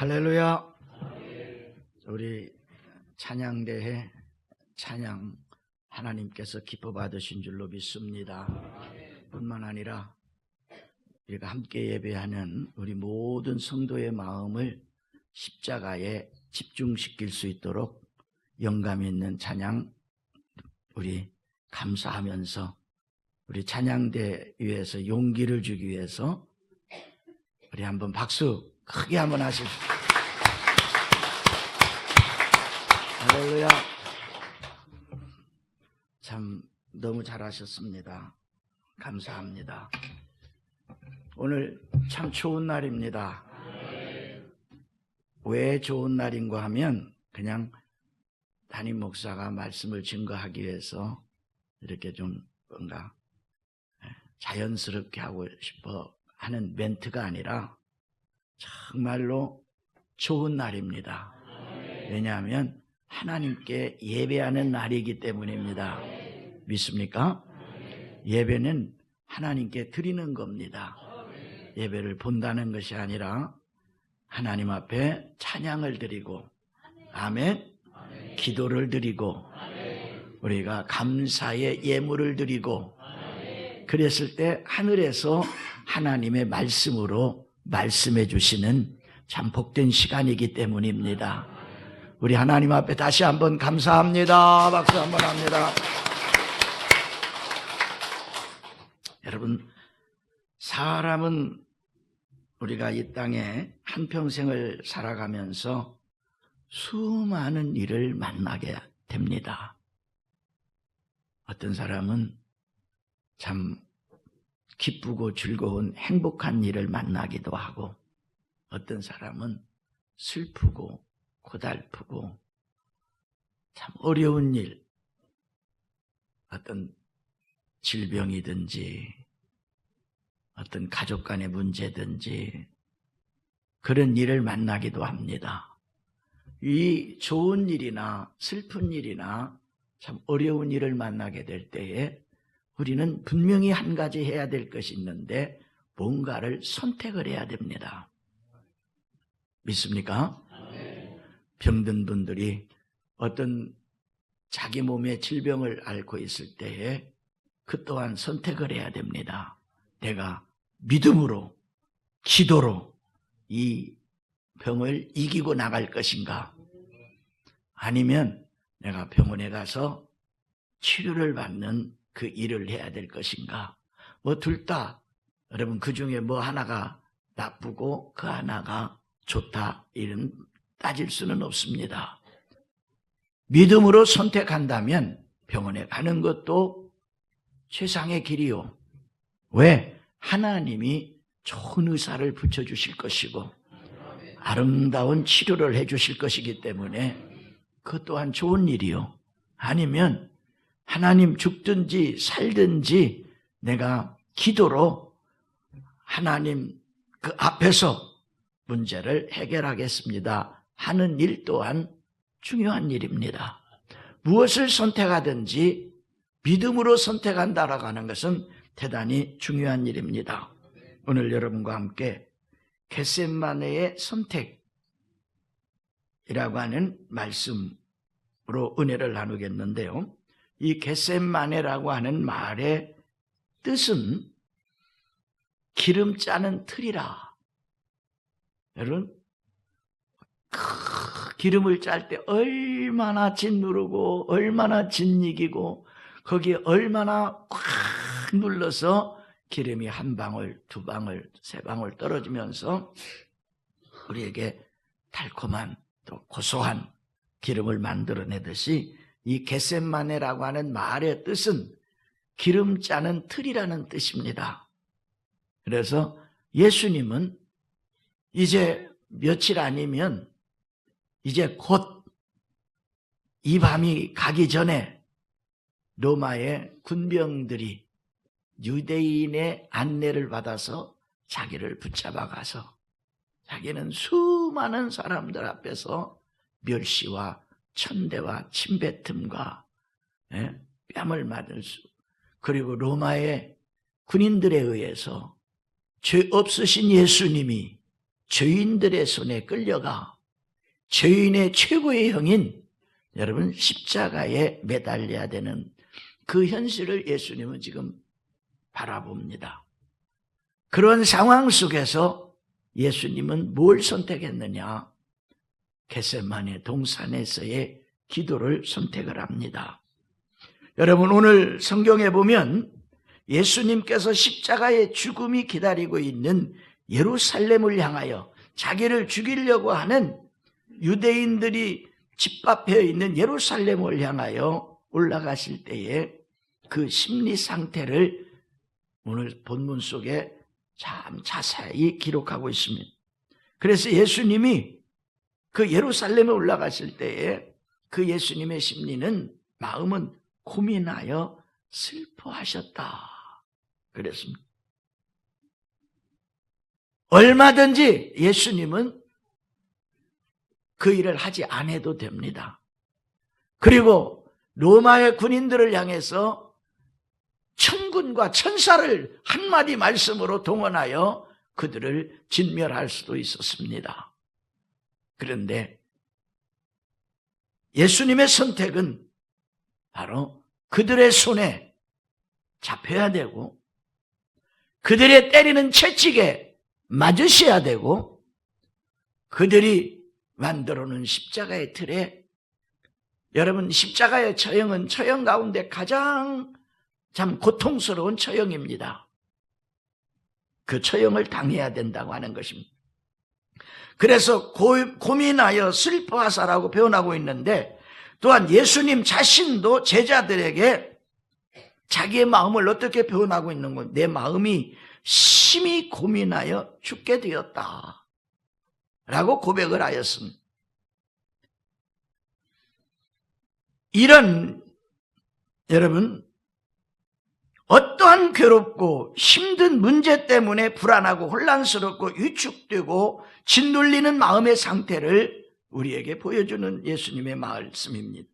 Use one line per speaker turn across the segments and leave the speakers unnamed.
할렐루야. 우리 찬양대회 찬양 하나님께서 기뻐 받으신 줄로 믿습니다. 뿐만 아니라 우리가 함께 예배하는 우리 모든 성도의 마음을 십자가에 집중시킬 수 있도록 영감 있는 찬양 우리 감사하면서 우리 찬양대회에서 용기를 주기 위해서 우리 한번 박수 크게 한번 하십시오. 할렐루야. 참 너무 잘하셨습니다. 감사합니다. 오늘 참 좋은 날입니다. 왜 좋은 날인가 하면 그냥 담임 목사가 말씀을 증거하기 위해서 이렇게 좀 뭔가 자연스럽게 하고 싶어 하는 멘트가 아니라 정말로 좋은 날입니다. 왜냐하면 하나님께 예배하는 날이기 때문입니다. 믿습니까? 예배는 하나님께 드리는 겁니다. 예배를 본다는 것이 아니라 하나님 앞에 찬양을 드리고 아멘, 기도를 드리고 우리가 감사의 예물을 드리고 그랬을 때 하늘에서 하나님의 말씀으로 말씀해 주시는 참 복된 시간이기 때문입니다. 우리 하나님 앞에 다시 한번 감사합니다. 박수 한번 합니다. 여러분, 사람은 우리가 이 땅에 한평생을 살아가면서 수많은 일을 만나게 됩니다. 어떤 사람은 참 기쁘고 즐거운 행복한 일을 만나기도 하고 어떤 사람은 슬프고 고달프고 참 어려운 일, 어떤 질병이든지 어떤 가족 간의 문제든지 그런 일을 만나기도 합니다. 이 좋은 일이나 슬픈 일이나 참 어려운 일을 만나게 될 때에 우리는 분명히 한 가지 해야 될 것이 있는데 뭔가를 선택을 해야 됩니다. 믿습니까? 병든 분들이 어떤 자기 몸에 질병을 앓고 있을 때에 그 또한 선택을 해야 됩니다. 내가 믿음으로 기도로 이 병을 이기고 나갈 것인가, 아니면 내가 병원에 가서 치료를 받는 그 일을 해야 될 것인가. 뭐 둘 다 여러분 그 중에 뭐 하나가 나쁘고 그 하나가 좋다 이런 따질 수는 없습니다. 믿음으로 선택한다면 병원에 가는 것도 최상의 길이요. 왜? 하나님이 좋은 의사를 붙여주실 것이고 아름다운 치료를 해주실 것이기 때문에 그것 또한 좋은 일이요. 아니면 하나님 죽든지 살든지 내가 기도로 하나님 그 앞에서 문제를 해결하겠습니다 하는 일 또한 중요한 일입니다. 무엇을 선택하든지 믿음으로 선택한다라고 하는 것은 대단히 중요한 일입니다. 오늘 여러분과 함께 겟세마네의 선택이라고 하는 말씀으로 은혜를 나누겠는데요. 이 겟세마네라고 하는 말의 뜻은 기름 짜는 틀이라. 여러분, 기름을 짤 때 얼마나 짓누르고 얼마나 짓이기고 거기에 얼마나 꽉 눌러서 기름이 한 방울, 두 방울, 세 방울 떨어지면서 우리에게 달콤한 또 고소한 기름을 만들어내듯이 이 겟세마네라고 하는 말의 뜻은 기름 짜는 틀이라는 뜻입니다. 그래서 예수님은 이제 며칠 아니면 이제 곧 이 밤이 가기 전에 로마의 군병들이 유대인의 안내를 받아서 자기를 붙잡아 가서 자기는 수많은 사람들 앞에서 멸시와 천대와 침뱉음과 뺨을 맞을 수, 그리고 로마의 군인들에 의해서 죄 없으신 예수님이 죄인들의 손에 끌려가 죄인의 최고의 형인 여러분 십자가에 매달려야 되는 그 현실을 예수님은 지금 바라봅니다. 그런 상황 속에서 예수님은 뭘 선택했느냐? 겟세마네 동산에서의 기도를 선택을 합니다. 여러분 오늘 성경에 보면 예수님께서 십자가의 죽음이 기다리고 있는 예루살렘을 향하여 자기를 죽이려고 하는 유대인들이 집합해 있는 예루살렘을 향하여 올라가실 때에 그 심리 상태를 오늘 본문 속에 참 자세히 기록하고 있습니다. 그래서 예수님이 그 예루살렘에 올라가실 때에 그 예수님의 심리는 마음은 고민하여 슬퍼하셨다 그랬습니다. 얼마든지 예수님은 그 일을 하지 않아도 됩니다. 그리고 로마의 군인들을 향해서 천군과 천사를 한마디 말씀으로 동원하여 그들을 진멸할 수도 있었습니다. 그런데 예수님의 선택은 바로 그들의 손에 잡혀야 되고 그들의 때리는 채찍에 맞으셔야 되고 그들이 만들어 놓은 십자가의 틀에 여러분 십자가의 처형은 처형 가운데 가장 참 고통스러운 처형입니다. 그 처형을 당해야 된다고 하는 것입니다. 그래서 고민하여 슬퍼하사라고 표현하고 있는데 또한 예수님 자신도 제자들에게 자기의 마음을 어떻게 표현하고 있는 건 내 마음이 심히 고민하여 죽게 되었다 라고 고백을 하였습니다. 이런 여러분 어떠한 괴롭고 힘든 문제 때문에 불안하고 혼란스럽고 위축되고 짓눌리는 마음의 상태를 우리에게 보여주는 예수님의 말씀입니다.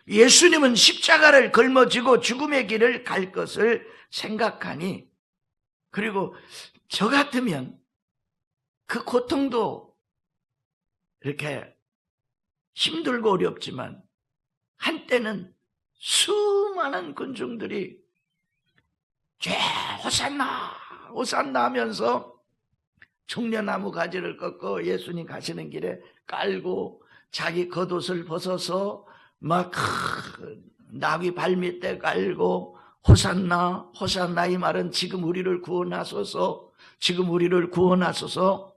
예수님은 십자가를 걸머지고 죽음의 길을 갈 것을 생각하니 그리고 저 같으면 그 고통도 이렇게 힘들고 어렵지만 한때는 수많은 군중들이 호산나 호산나 하면서 종려나무 가지를 꺾고 예수님 가시는 길에 깔고 자기 겉옷을 벗어서 막 나귀 발밑에 깔고 호산나 호산나 이 말은 지금 우리를 구원하소서 지금 우리를 구원하소서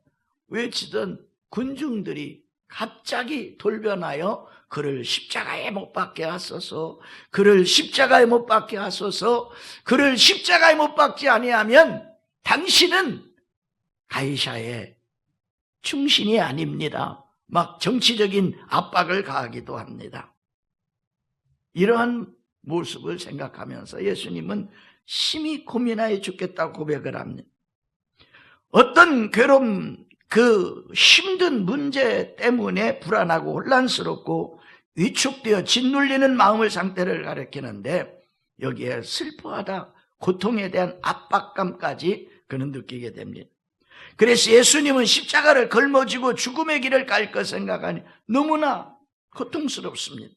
외치던 군중들이 갑자기 돌변하여 그를 십자가에 못 박게 하소서 그를 십자가에 못 박게 하소서 그를 십자가에 못 박지 아니하면 당신은 가이사의 충신이 아닙니다. 막 정치적인 압박을 가하기도 합니다. 이러한 모습을 생각하면서 예수님은 심히 고민하여 죽겠다고 고백을 합니다. 어떤 괴로움 그 힘든 문제 때문에 불안하고 혼란스럽고 위축되어 짓눌리는 마음의 상태를 가리키는데 여기에 슬퍼하다 고통에 대한 압박감까지 그는 느끼게 됩니다. 그래서 예수님은 십자가를 걸머지고 죽음의 길을 갈 것 생각하니 너무나 고통스럽습니다.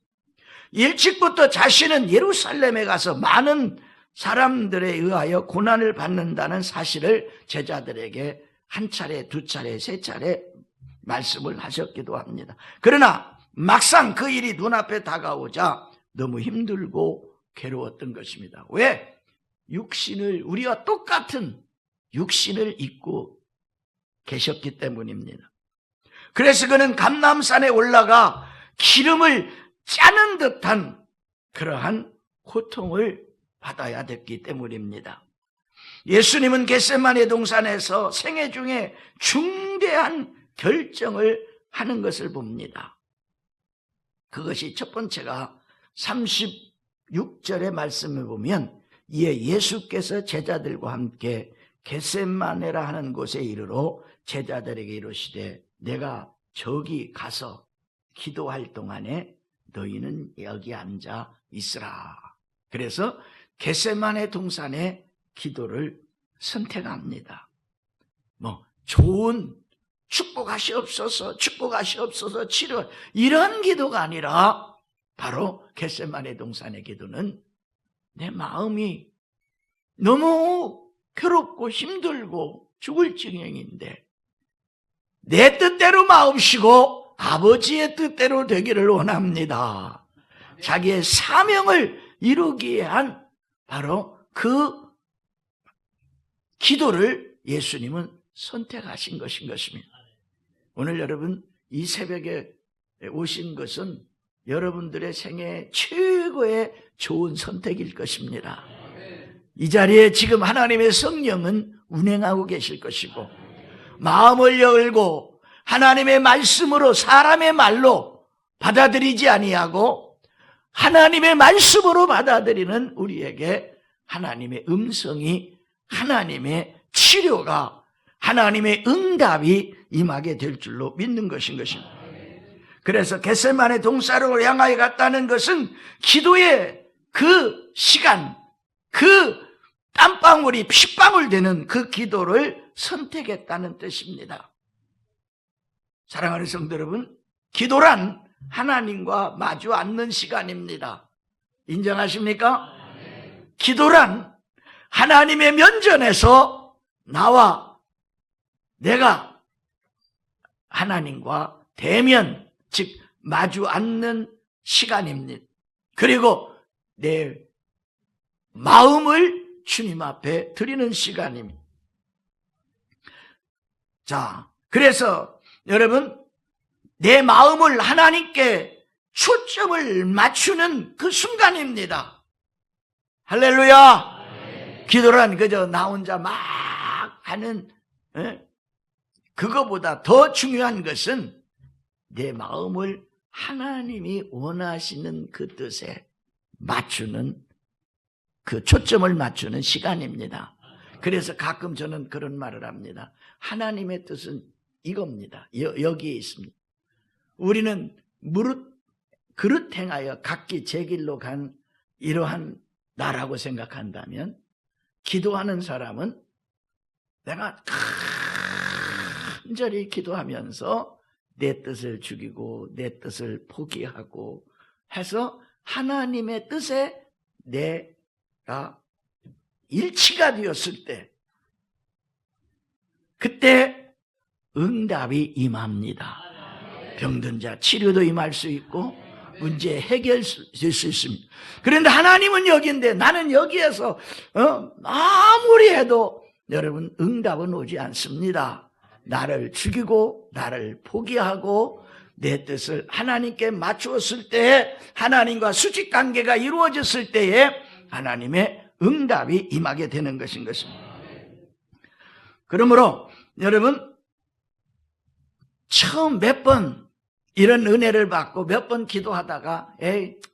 일찍부터 자신은 예루살렘에 가서 많은 사람들에 의하여 고난을 받는다는 사실을 제자들에게 한 차례, 두 차례, 세 차례 말씀을 하셨기도 합니다. 그러나 막상 그 일이 눈앞에 다가오자 너무 힘들고 괴로웠던 것입니다. 왜? 우리와 똑같은 육신을 입고 계셨기 때문입니다. 그래서 그는 감람산에 올라가 기름을 짜는 듯한 그러한 고통을 받아야 됐기 때문입니다. 예수님은 겟세마네 동산에서 생애 중에 중대한 결정을 하는 것을 봅니다. 그것이 첫 번째가 36절의 말씀을 보면 이에 예수께서 제자들과 함께 겟세마네라 하는 곳에 이르러 제자들에게 이르시되 내가 저기 가서 기도할 동안에 너희는 여기 앉아 있으라. 그래서 겟세마네 동산에 기도를 선택합니다. 좋은 축복하시옵소서, 축복하시옵소서, 치료, 이런 기도가 아니라 바로 겟세마네 동산의 기도는 내 마음이 너무 괴롭고 힘들고 죽을 지경인데 내 뜻대로 마옵시고 아버지의 뜻대로 되기를 원합니다. 자기의 사명을 이루기 위한 바로 그 기도를 예수님은 선택하신 것인 것입니다. 오늘 여러분 이 새벽에 오신 것은 여러분들의 생애 최고의 좋은 선택일 것입니다. 이 자리에 지금 하나님의 성령은 운행하고 계실 것이고 마음을 열고 하나님의 말씀으로 사람의 말로 받아들이지 아니하고 하나님의 말씀으로 받아들이는 우리에게 하나님의 음성이, 하나님의 치료가, 하나님의 응답이 임하게 될 줄로 믿는 것인 것입니다. 그래서 겟세마네 동산으로 향하여 갔다는 것은 기도의 그 시간, 그 땀방울이 핏방울 되는 그 기도를 선택했다는 뜻입니다. 사랑하는 성도 여러분, 기도란 하나님과 마주 앉는 시간입니다. 인정하십니까? 기도란 하나님의 면전에서 나와 내가 하나님과 대면, 즉 마주 앉는 시간입니다. 그리고 내 마음을 주님 앞에 드리는 시간입니다. 자, 그래서 여러분 내 마음을 하나님께 초점을 맞추는 그 순간입니다. 할렐루야. 기도란 그저 나 혼자 막 하는 그거보다 더 중요한 것은 내 마음을 하나님이 원하시는 그 뜻에 맞추는 그 초점을 맞추는 시간입니다. 그래서 가끔 저는 그런 말을 합니다. 하나님의 뜻은 이겁니다. 여기에 있습니다. 우리는 그릇 행하여 각기 제 길로 간 이러한 나라고 생각한다면 기도하는 사람은 내가 간절히 기도하면서 내 뜻을 죽이고 내 뜻을 포기하고 해서 하나님의 뜻에 내가 일치가 되었을 때 그때 응답이 임합니다. 병든 자 치료도 임할 수 있고 문제 해결될 수 있습니다. 그런데 하나님은 여기인데 나는 여기에서 아무리 해도 여러분 응답은 오지 않습니다. 나를 죽이고 나를 포기하고 내 뜻을 하나님께 맞추었을 때에 하나님과 수직관계가 이루어졌을 때에 하나님의 응답이 임하게 되는 것인 것입니다. 그러므로 여러분 처음 몇 번 이런 은혜를 받고 몇 번 기도하다가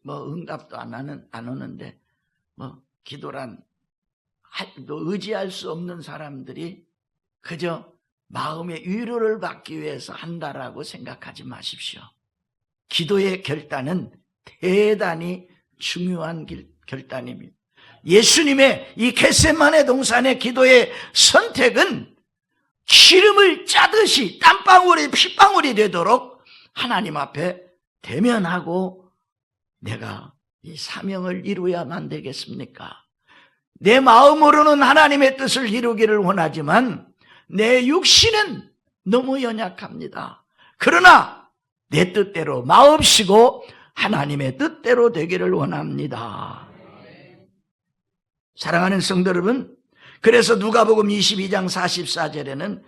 뭐 응답도 안 오는데 뭐 기도란 의지할 수 없는 사람들이 그저 마음의 위로를 받기 위해서 한다라고 생각하지 마십시오. 기도의 결단은 대단히 중요한 결단입니다. 예수님의 이 겟세마네 동산의 기도의 선택은 기름을 짜듯이 땀방울이 핏방울이 되도록 하나님 앞에 대면하고 내가 이 사명을 이루어야만 되겠습니까? 내 마음으로는 하나님의 뜻을 이루기를 원하지만 내 육신은 너무 연약합니다. 그러나 내 뜻대로 마옵시고 하나님의 뜻대로 되기를 원합니다. 사랑하는 성도 여러분, 그래서 누가복음 22장 44절에는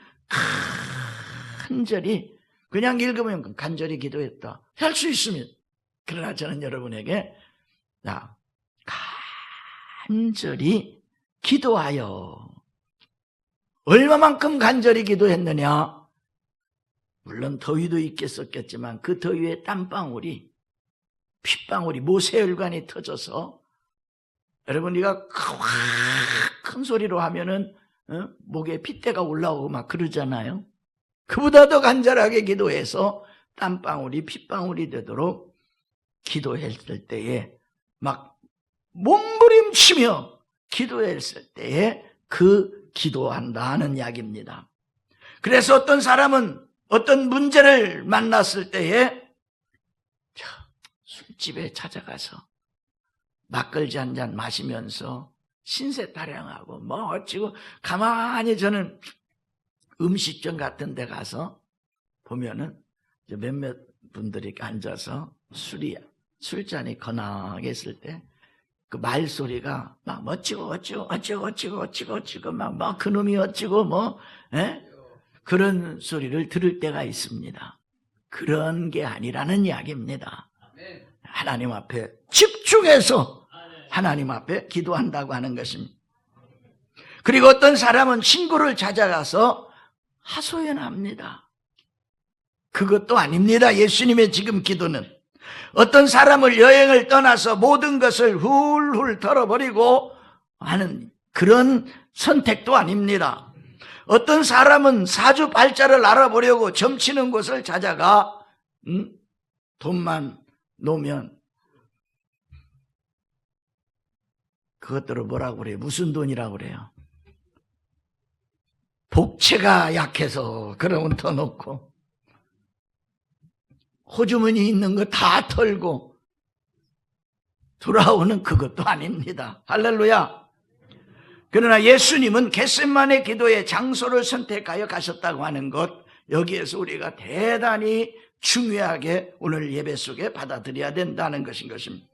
간절히 그냥 읽으면 간절히 기도했다 할 수 있습니다. 그러나 저는 여러분에게 간절히 기도하여 얼마만큼 간절히 기도했느냐? 물론 더위도 있겠었겠지만 그 더위에 땀방울이 핏방울이 모세혈관이 터져서 여러분 우리가 큰 소리로 하면은 목에 핏대가 올라오고 막 그러잖아요. 그보다 더 간절하게 기도해서 땀방울이 핏방울이 되도록 기도했을 때에 막 몸부림치며 기도했을 때에 그 기도한다 하는 이야기입니다. 그래서 어떤 사람은 어떤 문제를 만났을 때에 술집에 찾아가서 막걸리 한 잔 마시면서 신세 타령하고 뭐 어찌고, 가만히 저는 음식점 같은 데 가서 보면은 몇몇 분들이 앉아서 술잔이 거나게 있을 때 그 말소리가 막 어찌고 막 그놈이 어찌고 그런 소리를 들을 때가 있습니다. 그런 게 아니라는 이야기입니다. 하나님 앞에 집중해서 하나님 앞에 기도한다고 하는 것입니다. 그리고 어떤 사람은 친구를 찾아가서 하소연합니다. 그것도 아닙니다. 예수님의 지금 기도는 어떤 사람을 여행을 떠나서 모든 것을 훌훌 털어버리고 하는 그런 선택도 아닙니다. 어떤 사람은 사주팔자를 알아보려고 점치는 곳을 찾아가 돈만 놓으면 그것들을 뭐라고 그래요? 무슨 돈이라고 그래요? 복체가 약해서 그러면 더 놓고 호주머니 있는 거 다 털고 돌아오는 그것도 아닙니다. 할렐루야. 그러나 예수님은 겟세마네 기도의 장소를 선택하여 가셨다고 하는 것, 여기에서 우리가 대단히 중요하게 오늘 예배 속에 받아들여야 된다는 것입니다.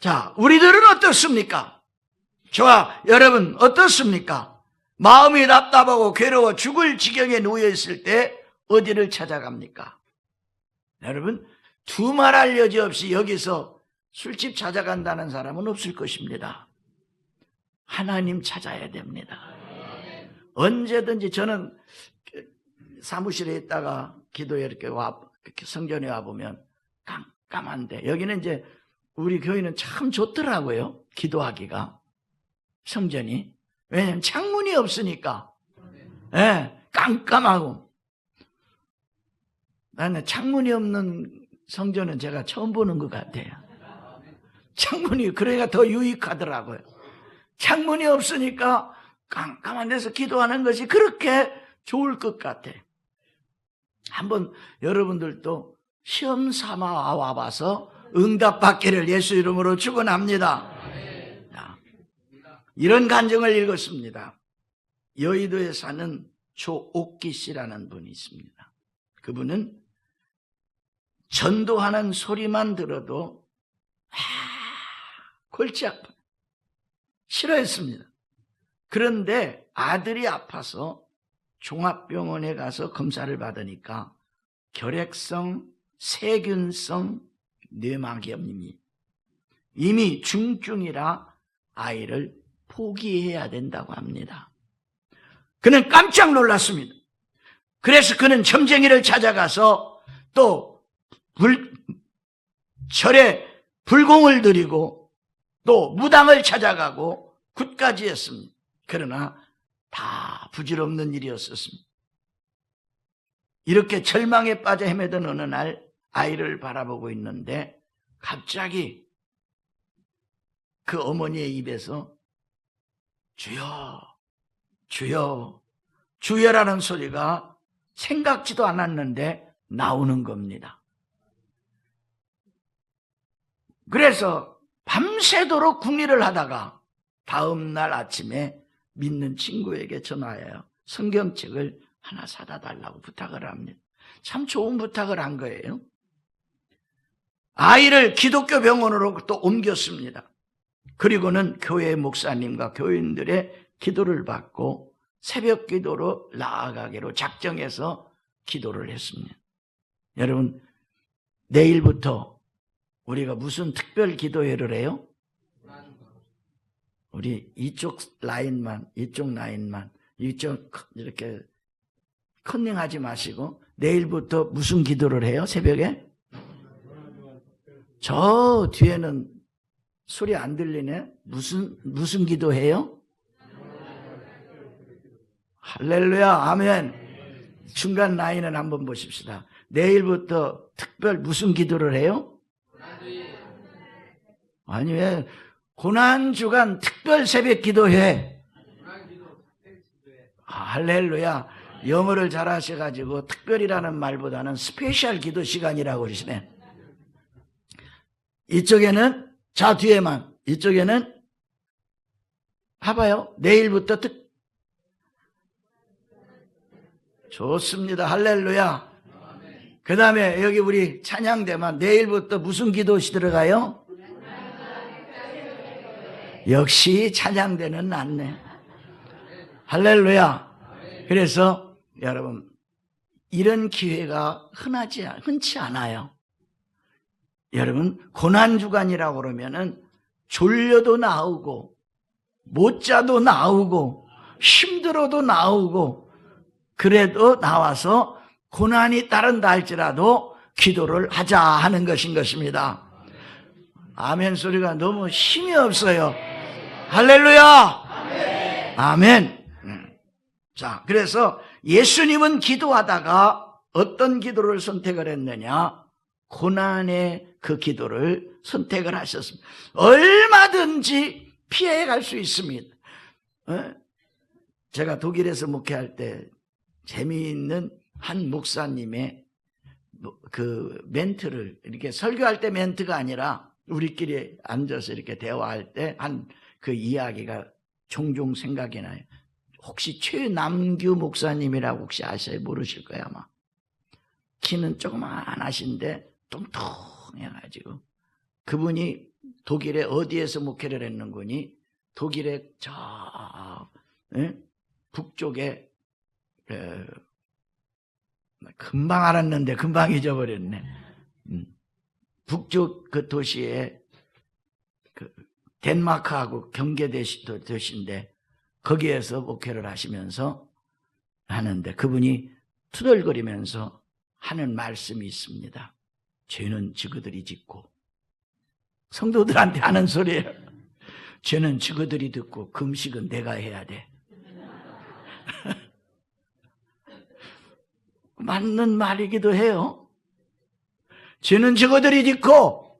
자, 우리들은 어떻습니까? 저와 여러분 어떻습니까? 마음이 답답하고 괴로워 죽을 지경에 놓여 있을 때 어디를 찾아갑니까? 여러분, 두말할 여지 없이 여기서 술집 찾아간다는 사람은 없을 것입니다. 하나님 찾아야 됩니다. 언제든지 저는 사무실에 있다가 기도에 이렇게 성전에 와보면 깜깜한데, 여기는 이제 우리 교회는 참 좋더라고요. 기도하기가. 성전이. 왜냐하면 창문이 없으니까. 깜깜하고. 나는 창문이 없는 성전은 제가 처음 보는 것 같아요. 창문이, 그러니까 더 유익하더라고요. 창문이 없으니까 깜깜한 데서 기도하는 것이 그렇게 좋을 것 같아. 한번 여러분들도 시험 삼아 와봐서 응답받기를 예수 이름으로 축원합니다. 이런 간증을 읽었습니다. 여의도에 사는 조옥기 씨라는 분이 있습니다. 그분은 전도하는 소리만 들어도 골치 아파 싫어했습니다. 그런데 아들이 아파서 종합병원에 가서 검사를 받으니까 결핵성, 세균성 뇌막염이 이미 중증이라 아이를 포기해야 된다고 합니다. 그는 깜짝 놀랐습니다. 그래서 그는 점쟁이를 찾아가서 또 절에 불공을 드리고 또 무당을 찾아가고 굿까지 했습니다. 그러나 다 부질없는 일이었었습니다. 이렇게 절망에 빠져 헤매던 어느 날 아이를 바라보고 있는데 갑자기 그 어머니의 입에서 주여, 주여, 주여라는 소리가 생각지도 않았는데 나오는 겁니다. 그래서 밤새도록 궁리를 하다가 다음 날 아침에 믿는 친구에게 전화해요. 성경책을 하나 사다 달라고 부탁을 합니다. 참 좋은 부탁을 한 거예요. 아이를 기독교 병원으로 또 옮겼습니다. 그리고는 교회 목사님과 교인들의 기도를 받고 새벽 기도로 나아가기로 작정해서 기도를 했습니다. 여러분, 내일부터 우리가 무슨 특별 기도회를 해요? 우리 이쪽 라인만 이쪽 이렇게 컨닝하지 마시고 내일부터 무슨 기도를 해요? 새벽에? 저 뒤에는 소리 안 들리네. 무슨 기도해요? 할렐루야, 아멘. 중간 라인을 한번 보십시다. 내일부터 특별 무슨 기도를 해요? 아니, 왜 고난주간 특별 새벽 기도회? 할렐루야. 영어를 잘 하셔가지고 특별이라는 말보다는 스페셜 기도 시간이라고 그러시네. 이쪽에는 자 뒤에만, 이쪽에는 봐봐요. 내일부터 좋습니다. 할렐루야. 그 다음에 여기 우리 찬양대만 내일부터 무슨 기도시 들어가요? 역시 찬양대는 낫네. 할렐루야. 그래서 여러분 이런 기회가 흔치 않아요. 여러분 고난주간이라고 그러면은 졸려도 나오고 못 자도 나오고 힘들어도 나오고 그래도 나와서 고난이 따른다 할지라도 기도를 하자 하는 것인 것입니다. 아멘 소리가 너무 힘이 없어요. 할렐루야. 아멘. 자, 그래서 예수님은 기도하다가 어떤 기도를 선택을 했느냐? 고난의 그 기도를 선택을 하셨습니다. 얼마든지 피해갈 수 있습니다. 제가 독일에서 목회할 때 재미있는 한 목사님의 그 멘트를 이렇게 설교할 때 멘트가 아니라 우리끼리 앉아서 이렇게 대화할 때 한 그 이야기가 종종 생각이 나요. 혹시 최남규 목사님이라고 혹시 아셔요? 모르실 거예요 아마. 키는 조그만하신데 뚱뚱해가지고 그분이 독일에 어디에서 목회를 했는군이 독일의 저 북쪽에 금방 알았는데 금방 잊어버렸네. 북쪽 그 도시에 그 덴마크하고 경계도시인데 거기에서 목회를 하시면서 하는데 그분이 투덜거리면서 하는 말씀이 있습니다. 죄는 지그들이 짓고 성도들한테 하는 소리예요. 죄는 지그들이 듣고 금식은 내가 해야 돼. 맞는 말이기도 해요. 죄는 지그들이 짓고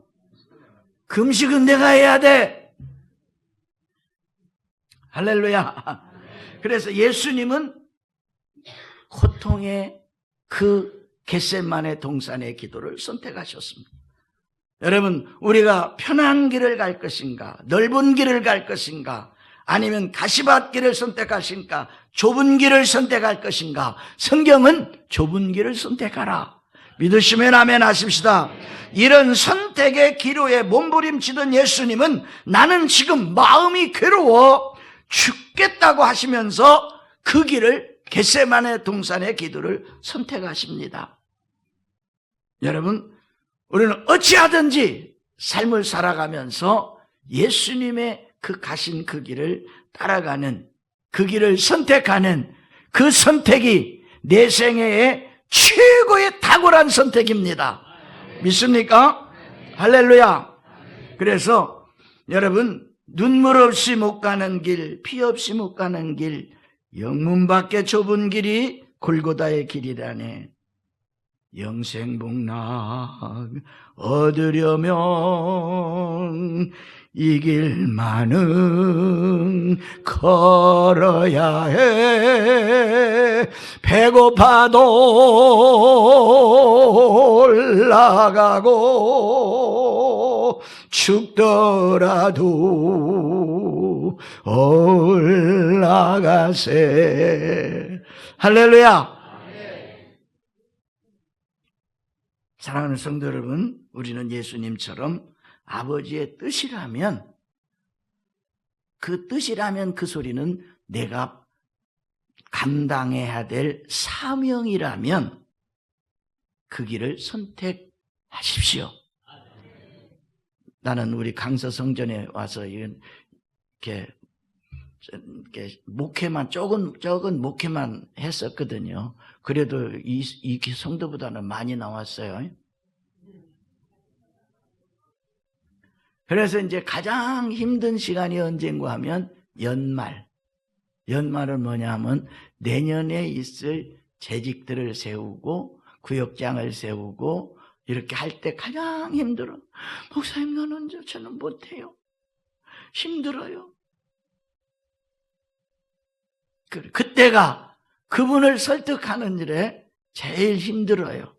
금식은 내가 해야 돼. 할렐루야. 그래서 예수님은 고통의 그 겟세마네 동산의 기도를 선택하셨습니다. 여러분 우리가 편한 길을 갈 것인가 넓은 길을 갈 것인가 아니면 가시밭길을 선택하신가 좁은 길을 선택할 것인가 성경은 좁은 길을 선택하라. 믿으시면 아멘 하십시다. 이런 선택의 기로에 몸부림치던 예수님은 나는 지금 마음이 괴로워 죽겠다고 하시면서 그 길을 겟세마네 동산의 기도를 선택하십니다. 여러분 우리는 어찌하든지 삶을 살아가면서 예수님의 그 가신 그 길을 따라가는 그 길을 선택하는 그 선택이 내 생애의 최고의 탁월한 선택입니다. 믿습니까? 할렐루야. 그래서 여러분 눈물 없이 못 가는 길, 피 없이 못 가는 길, 영문 밖에 좁은 길이 골고다의 길이라네. 영생복락 얻으려면 이 길만은 걸어야 해. 배고파도 올라가고 죽더라도 올라가세. 할렐루야. 사랑하는 성도 여러분, 우리는 예수님처럼 아버지의 뜻이라면 그 소리는 내가 감당해야 될 사명이라면 그 길을 선택하십시오. 나는 우리 강서 성전에 와서 이렇게 목회만 적은 목회만 했었거든요. 그래도 이 성도보다는 많이 나왔어요. 그래서 이제 가장 힘든 시간이 언젠가 하면 연말은 뭐냐면 내년에 있을 재직들을 세우고 구역장을 세우고 이렇게 할 때 가장 힘들어. 목사님 나는 저는 못해요. 힘들어요. 그때가 그분을 설득하는 일에 제일 힘들어요.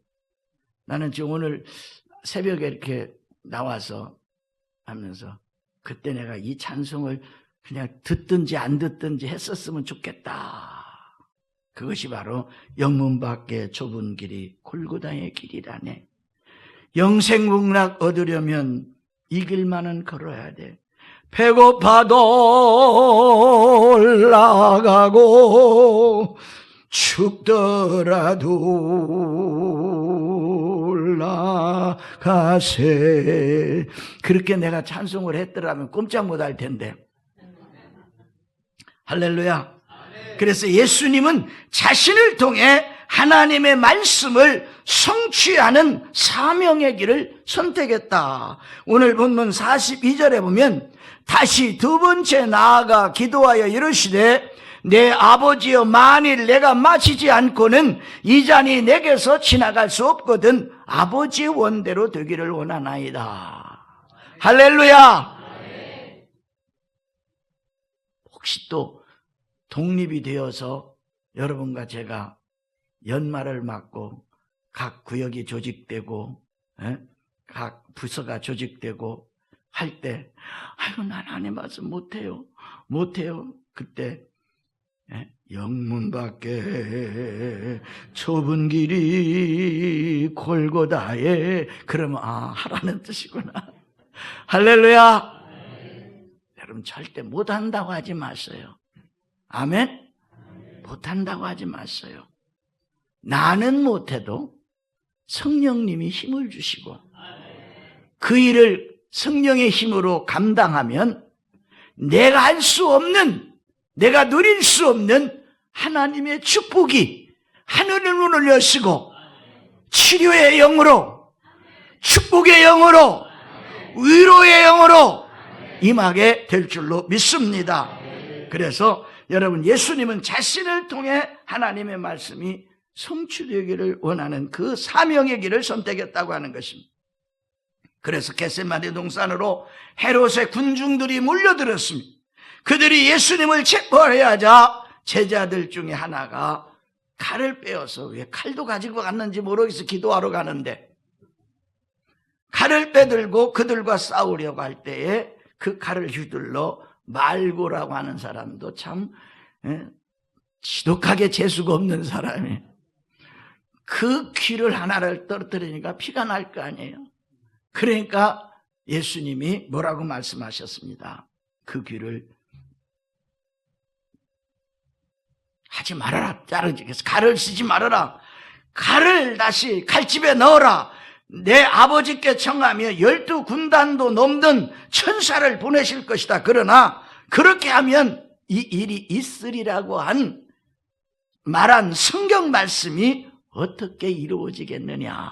나는 지금 오늘 새벽에 이렇게 나와서 하면서 그때 내가 이 찬송을 그냥 듣든지 안 듣든지 했었으면 좋겠다. 그것이 바로 영문 밖의 좁은 길이 골고다의 길이라네. 영생복락 얻으려면 이 길만은 걸어야 돼. 배고파도 올라가고 죽더라도 올라가세. 그렇게 내가 찬송을 했더라면 꼼짝 못할 텐데. 할렐루야. 그래서 예수님은 자신을 통해 하나님의 말씀을 성취하는 사명의 길을 선택했다. 오늘 본문 42절에 보면 다시 두 번째 나아가 기도하여 이르시되 내 아버지여, 만일 내가 마시지 않고는 이 잔이 내게서 지나갈 수 없거든 아버지의 원대로 되기를 원하나이다. 할렐루야. 혹시 또 독립이 되어서 여러분과 제가 연말을 맞고 각 구역이 조직되고 각 부서가 조직되고 할 때 아유 난 하나님 말씀 못해요. 그때 영문 밖에 좁은 길이 골고다에, 그러면 하라는 뜻이구나. 할렐루야. 여러분 절대 못한다고 하지 마세요. 아멘? 못한다고 하지 마세요. 나는 못해도 성령님이 힘을 주시고 그 일을 성령의 힘으로 감당하면 내가 할 수 없는, 내가 누릴 수 없는 하나님의 축복이 하늘의 문을 여시고 치료의 영으로, 축복의 영으로, 위로의 영으로 임하게 될 줄로 믿습니다. 그래서 여러분, 예수님은 자신을 통해 하나님의 말씀이 성취되기를 원하는 그 사명의 길을 선택했다고 하는 것입니다. 그래서 겟세마네 동산으로 헤롯의 군중들이 몰려들었습니다. 그들이 예수님을 체포해야 하자 제자들 중에 하나가 칼을 빼어서, 왜 칼도 가지고 갔는지 모르겠어, 기도하러 가는데 칼을 빼들고 그들과 싸우려고 할 때에 그 칼을 휘둘러 말고라고 하는 사람도 참 지독하게 재수가 없는 사람이에요. 그 귀를 하나를 떨어뜨리니까 피가 날 거 아니에요. 그러니까 예수님이 뭐라고 말씀하셨습니다. 그 귀를 하지 말아라. 자르지. 칼을 쓰지 말아라. 칼을 다시 칼집에 넣어라. 내 아버지께 청하며 12군단도 넘는 천사를 보내실 것이다. 그러나 그렇게 하면 이 일이 있으리라고 말한 성경 말씀이 어떻게 이루어지겠느냐.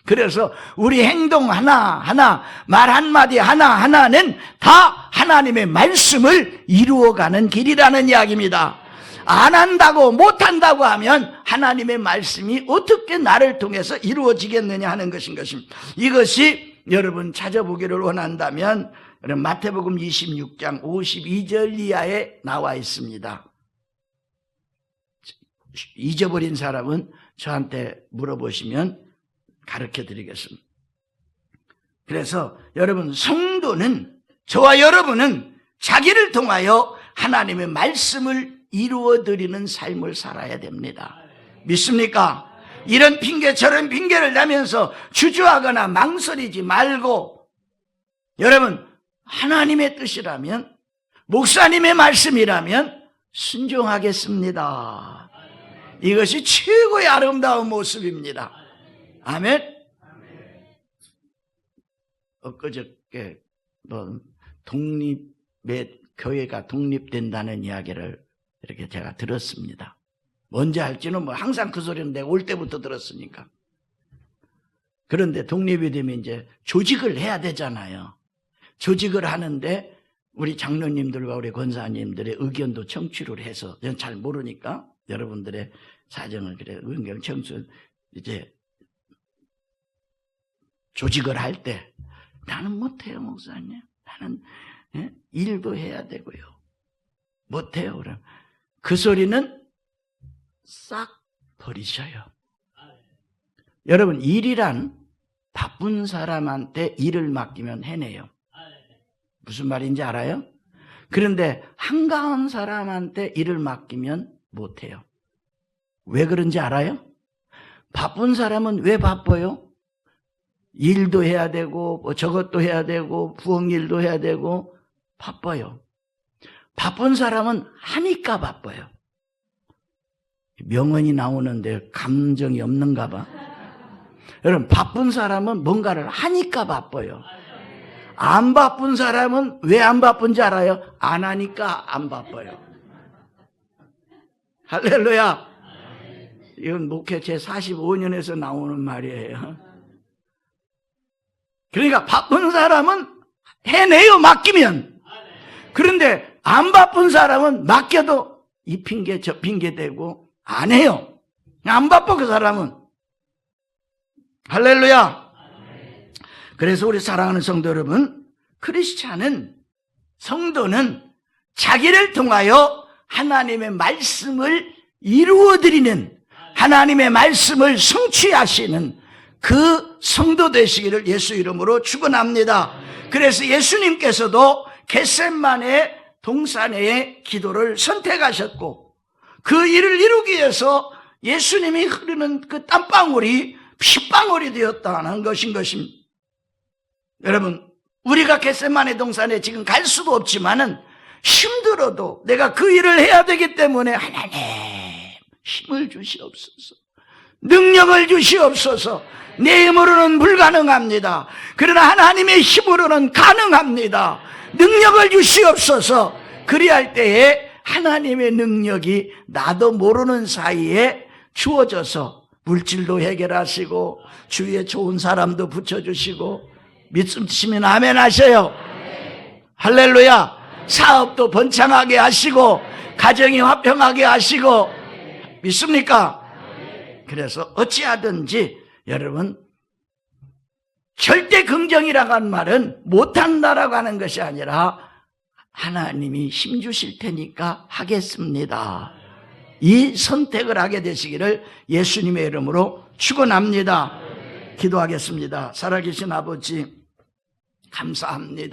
그래서 우리 행동 하나하나, 말 한마디 하나하나는 다 하나님의 말씀을 이루어가는 길이라는 이야기입니다. 안 한다고, 못한다고 하면 하나님의 말씀이 어떻게 나를 통해서 이루어지겠느냐 하는 것인 것입니다. 이것이 여러분 찾아보기를 원한다면 마태복음 26장 52절 이하에 나와 있습니다. 잊어버린 사람은 저한테 물어보시면 가르쳐 드리겠습니다. 그래서 여러분, 성도는, 저와 여러분은 자기를 통하여 하나님의 말씀을 이루어드리는 삶을 살아야 됩니다. 믿습니까? 이런 핑계 저런 핑계를 대면서 주저하거나 망설이지 말고, 여러분, 하나님의 뜻이라면, 목사님의 말씀이라면 순종하겠습니다. 이것이 최고의 아름다운 모습입니다. 아멘. 엊그저께 교회가 독립된다는 이야기를 이렇게 제가 들었습니다. 뭔지 알지는 항상 그 소리는 내가 올 때부터 들었으니까. 그런데 독립이 되면 이제 조직을 해야 되잖아요. 조직을 하는데 우리 장로님들과 우리 권사님들의 의견도 청취를 해서, 저는 잘 모르니까 여러분들의 사정을 그래 의견 청취, 이제 조직을 할 때 나는 못해요, 목사님. 나는 일도 해야 되고요. 못해요. 그럼 그 소리는 싹 버리셔요. 여러분, 일이란 바쁜 사람한테 일을 맡기면 해내요. 무슨 말인지 알아요? 그런데 한가한 사람한테 일을 맡기면 못해요. 왜 그런지 알아요? 바쁜 사람은 왜 바빠요? 일도 해야 되고 뭐 저것도 해야 되고 부엌 일도 해야 되고 바빠요. 바쁜 사람은 하니까 바빠요. 명언이 나오는데 감정이 없는가 봐. 여러분, 바쁜 사람은 뭔가를 하니까 바빠요. 안 바쁜 사람은 왜 안 바쁜지 알아요? 안 하니까 안 바빠요. 할렐루야. 이건 목회 제 45년에서 나오는 말이에요. 그러니까 바쁜 사람은 해내요, 맡기면. 그런데 안 바쁜 사람은 맡겨도 이 핑계 저 핑계 대고 안 해요. 안 바빠, 그 사람은. 할렐루야. 그래서 우리 사랑하는 성도 여러분, 크리스찬은, 성도는 자기를 통하여 하나님의 말씀을 이루어드리는, 하나님의 말씀을 성취하시는 그 성도 되시기를 예수 이름으로 축원합니다. 그래서 예수님께서도 겟셋마네 동산의 기도를 선택하셨고, 그 일을 이루기 위해서 예수님이 흐르는 그 땀방울이 핏방울이 되었다는 것입니다. 여러분, 우리가 겟셋마네 동산에 지금 갈 수도 없지만은 힘들어도 내가 그 일을 해야 되기 때문에 하나님 힘을 주시옵소서, 능력을 주시옵소서. 내 힘으로는 불가능합니다. 그러나 하나님의 힘으로는 가능합니다. 능력을 주시옵소서. 그리할 때에 하나님의 능력이 나도 모르는 사이에 주어져서 물질도 해결하시고 주위에 좋은 사람도 붙여주시고, 믿으시면 아멘 하세요. 할렐루야. 사업도 번창하게 하시고 가정이 화평하게 하시고, 믿습니까? 그래서 어찌하든지 여러분, 절대 긍정이라고 하는 말은 못한다라고 하는 것이 아니라 하나님이 힘 주실 테니까 하겠습니다, 이 선택을 하게 되시기를 예수님의 이름으로 축원합니다. 기도하겠습니다. 살아계신 아버지, 감사합니다.